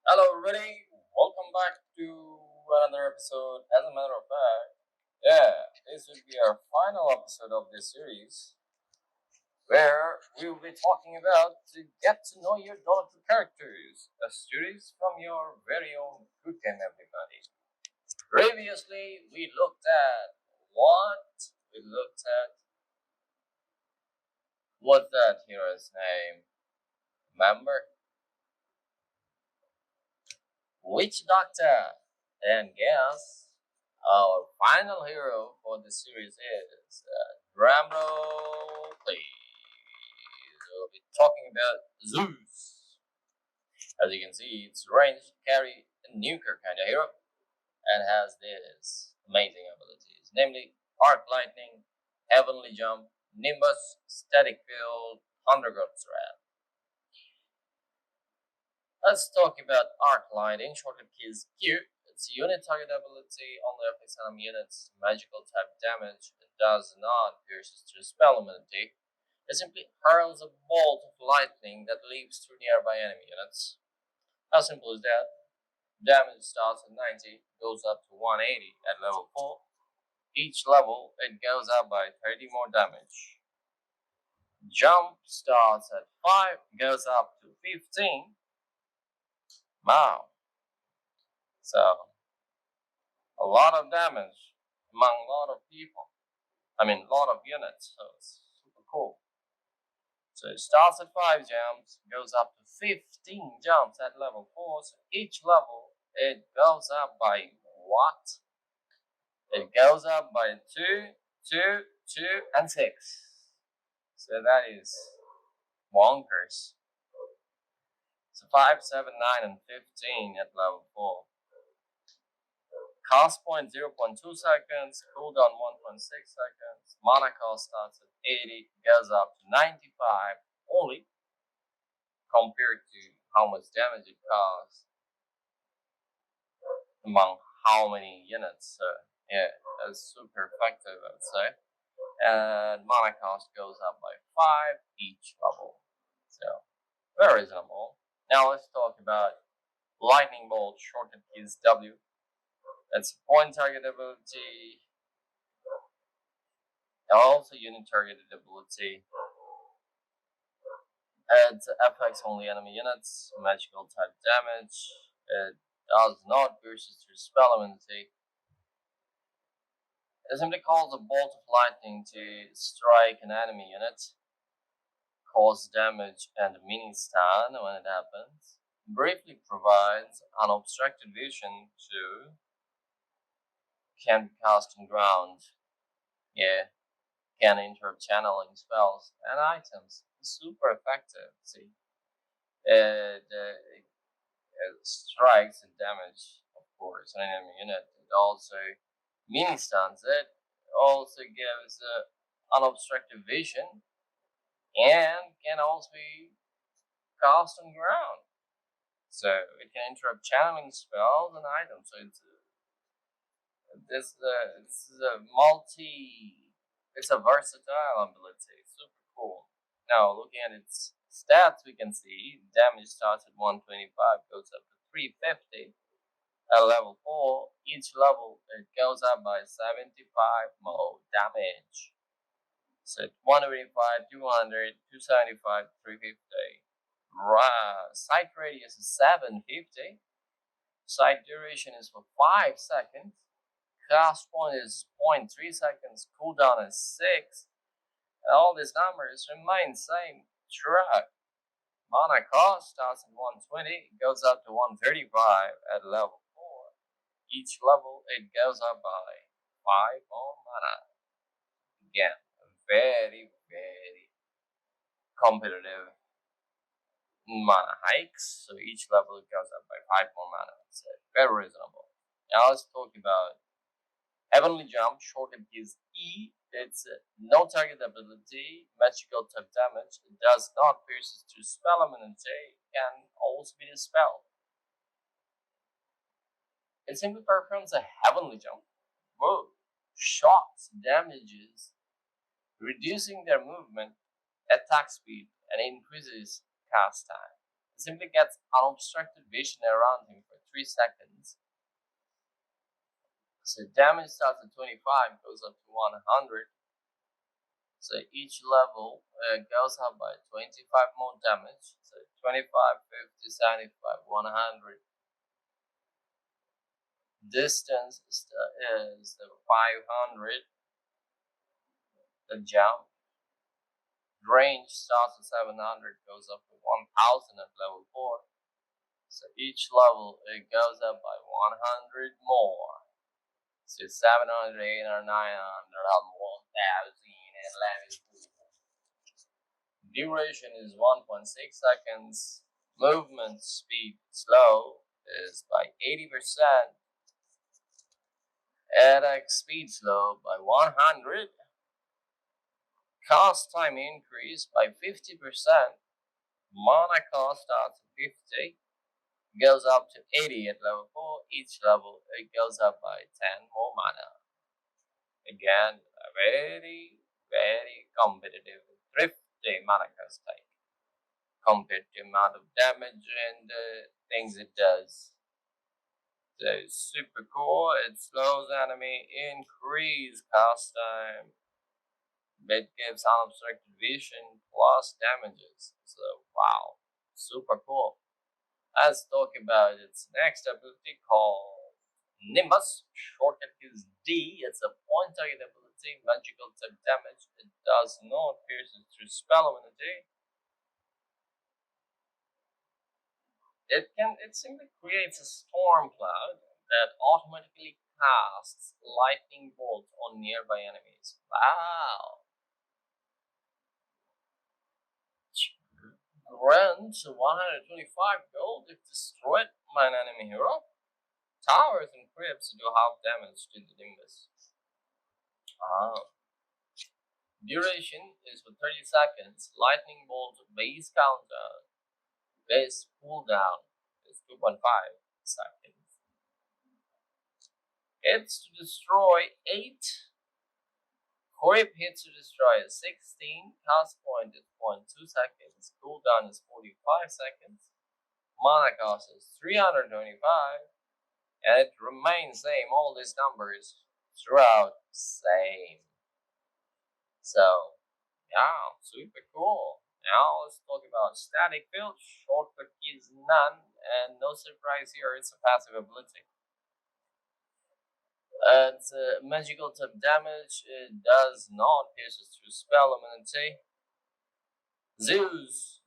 Hello, everybody. Welcome back to another episode. As a matter of fact, this will be our final episode of this series where we will be talking about to get to know your Dota characters, a series from your very own Good Game, everybody. Previously, we looked at what? We looked at what's that hero's name? Remember? Witch Doctor. And guess our final hero for the series is drumroll, please. We'll be talking about Zeus. As you can see, it's ranged carry a nuker kind of hero and has these amazing abilities, namely Arc Lightning, Heavenly Jump, Nimbus, Static Field, Underground Threat. Let's talk about Arc Lightning, shortcut key is Q. Its unit target ability only affects enemy units. Magical type damage. It does not pierces through spell immunity. It simply hurls a bolt of lightning that leaps through nearby enemy units. How simple is that? Damage starts at 90, goes up to 180 at level 4. Each level, it goes up by 30 more damage. Jump starts at 5, goes up to 15. Wow. So, a lot of damage among a lot of people. A lot of units. So it's super cool. So it starts at 5 jumps, goes up to 15 jumps at level 4. So each level, it goes up by what? It goes up by 2, 2, 2, and 6. So that is bonkers. So 5, 7, 9, and 15 at level 4. Cost point 0.2 seconds, cooldown 1.6 seconds, mana cost starts at 80, goes up to 95 only compared to how much damage it costs among how many units. So yeah, that's super effective, I would say. And mana cost goes up by 5 each level. So very reasonable. Now let's talk about Lightning Bolt, shortcut keys W. That's point target ability, also unit targeted ability. It affects only enemy units, magical type damage. It does not pierce through spell immunity. It simply calls a bolt of lightning to strike an enemy unit, cause damage and a mini stun when it happens. Briefly provides unobstructed vision to can be cast on ground. Yeah, can interrupt channeling spells and items. Super effective. See, it strikes and damage, of course, an enemy unit. It also mini stuns it. Also gives unobstructed vision and can also be cast on ground. So it can interrupt channeling spells and items. So this is a multi. It's a versatile ability. Super cool. Now looking at its stats, we can see damage starts at 125, goes up to 350. At level 4, each level it goes up by 75 more damage. So 185, 200, 275, 350. Sight radius is 750. Sight duration is for 5 seconds. Cast point is 0.3 seconds. Cooldown is 6. And all these numbers remain same throughout. Mana cost starts at 120, goes up to 135 at level 4. Each level it goes up by 5 more mana. Again, very, very competitive mana hikes. So each level it goes up by 5 more mana. It's very reasonable. Now let's talk about Heavenly Jump, shortcut is E. It's no target ability, magical type damage. It does not pierce through spell immunity, can also be dispelled. It simply performs a Heavenly Jump. Whoa! Shocks damages, reducing their movement, attack speed, and increases cast time. It simply gets unobstructed vision around him for 3 seconds. So damage starts at 25, goes up to 100. So each level goes up by 25 more damage. So 25, 50, 75, 100. Distance is the 500. The jump. Range starts at 700, goes up to 1000 at level 4. So each level it goes up by 100 more. So 700, 800, 900, 1000 at level 4. Duration is 1.6 seconds. Movement speed slow is by 80%. Attack speed slow by 100. Cast time increase by 50%. Mana cost starts at 50. Goes up to 80 at level 4. Each level it goes up by 10 more mana. Again, a very, very competitive, thrifty mana cost type compared to amount of damage and things it does. So super cool. It slows enemy, increase cast time. It gives unobstructed vision plus damages. So wow, super cool. Let's talk about its next ability called Nimbus. Shortcut is D. It's a point target ability, magical type damage. It does not pierce through spell immunity. It simply creates a storm cloud that automatically casts lightning bolt on nearby enemies. Wow. Grant 125 gold if destroyed by an enemy hero. Towers and crypts do half damage to the Nimbus. Duration is for 30 seconds. Lightning bolt base counter. Base cooldown is 2.5 seconds. Hits to destroy 8. Crypt hits to destroy is 16. Cast point is 0.2 seconds. Cooldown is 45 seconds. Mana cost is 325. And it remains same, all these numbers throughout same. So yeah, super cool. Now let's talk about static field. Shortcut key is none, and no surprise here, it's a passive ability. It's magical type damage. It does not pierce through spell immunity. Zeus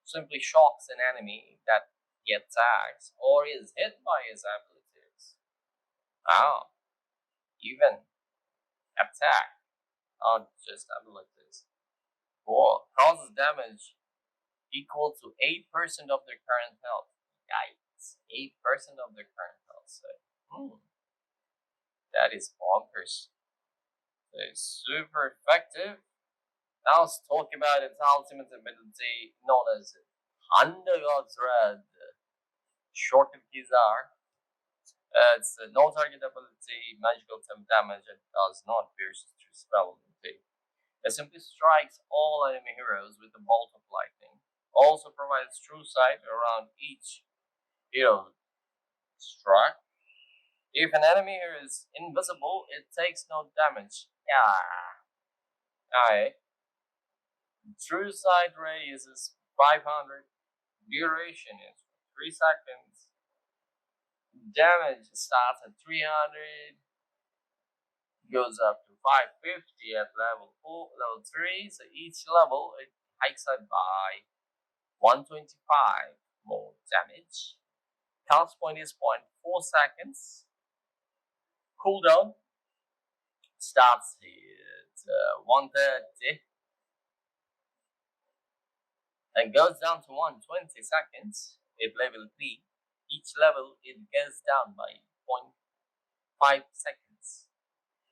simply shocks an enemy that he attacks or is hit by his abilities. Even attack, not just abilities. Cool. Causes damage equal to 8% of their current health. Yikes. 8% of their current health. So, that is bonkers. So it's super effective. Now let's talk about its ultimate ability known as Undergod Thread. Shortcut keys are. It's a no target ability, magical type damage, and does not pierce through spell ability. It simply strikes all enemy heroes with a bolt of lightning. Also provides true sight around each hero struck. If an enemy hero is invisible, it takes no damage. Alright. True sight radius is 500. Duration is 3 seconds. Damage starts at 300. Goes up to 550 at level 4, level 3. So each level it hikes up by 125 more damage. Cast point is 0.4 seconds. Cooldown starts at 130 and goes down to 120 seconds at level 3. Each level it goes down by 0.5 seconds.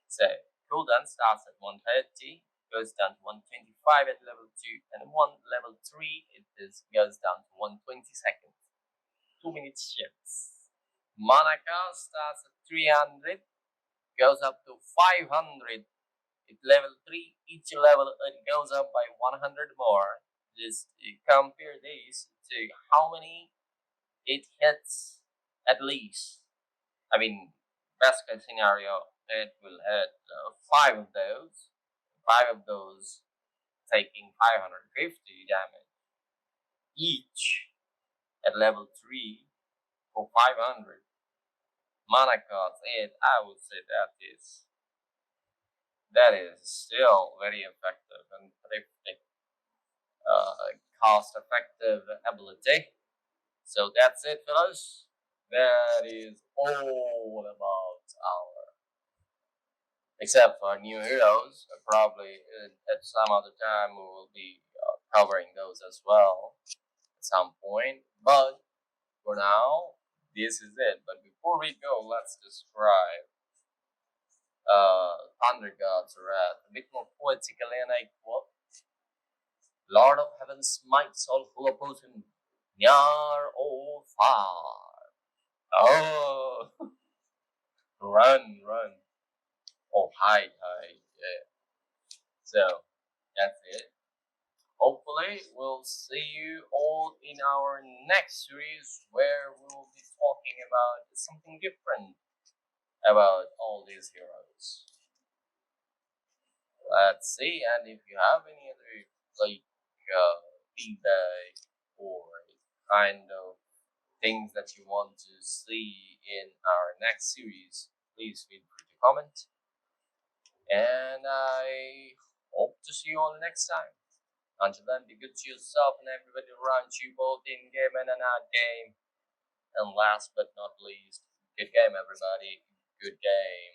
So cooldown starts at 130, goes down to 125 at level 2, and level 3 it goes down to 120 seconds. 2 minute shifts. Mana cost starts at 300, goes up to 500 at level 3. Each level it goes up by 100 more. Just compare these to how many it hits at least. I mean, best case scenario, it will hit five of those. Five of those taking 550 damage each at level 3 for 500 mana cards. And I would say that is still very effective and pretty cost effective ability. So that's it, fellas. That is all about our, except for new heroes. Probably at some other time we will be covering those as well at some point. But for now, this is it. But before we go, let's describe Thunder God's Wrath a bit more poetically, and I quote: Lord of Heaven smites all who oppose him, near or far. Oh, run, run. Oh, hide, hide. Yeah. So, that's it. Hopefully, we'll see you all in our next series where we'll be talking about something different about all these heroes. Let's see, and if you have any other like feedback or kind of things that you want to see in our next series, please feel free to comment. And I hope to see you all next time. Until then, be good to yourself and everybody around you, both in game and out game. And last but not least, good game, everybody. Good game.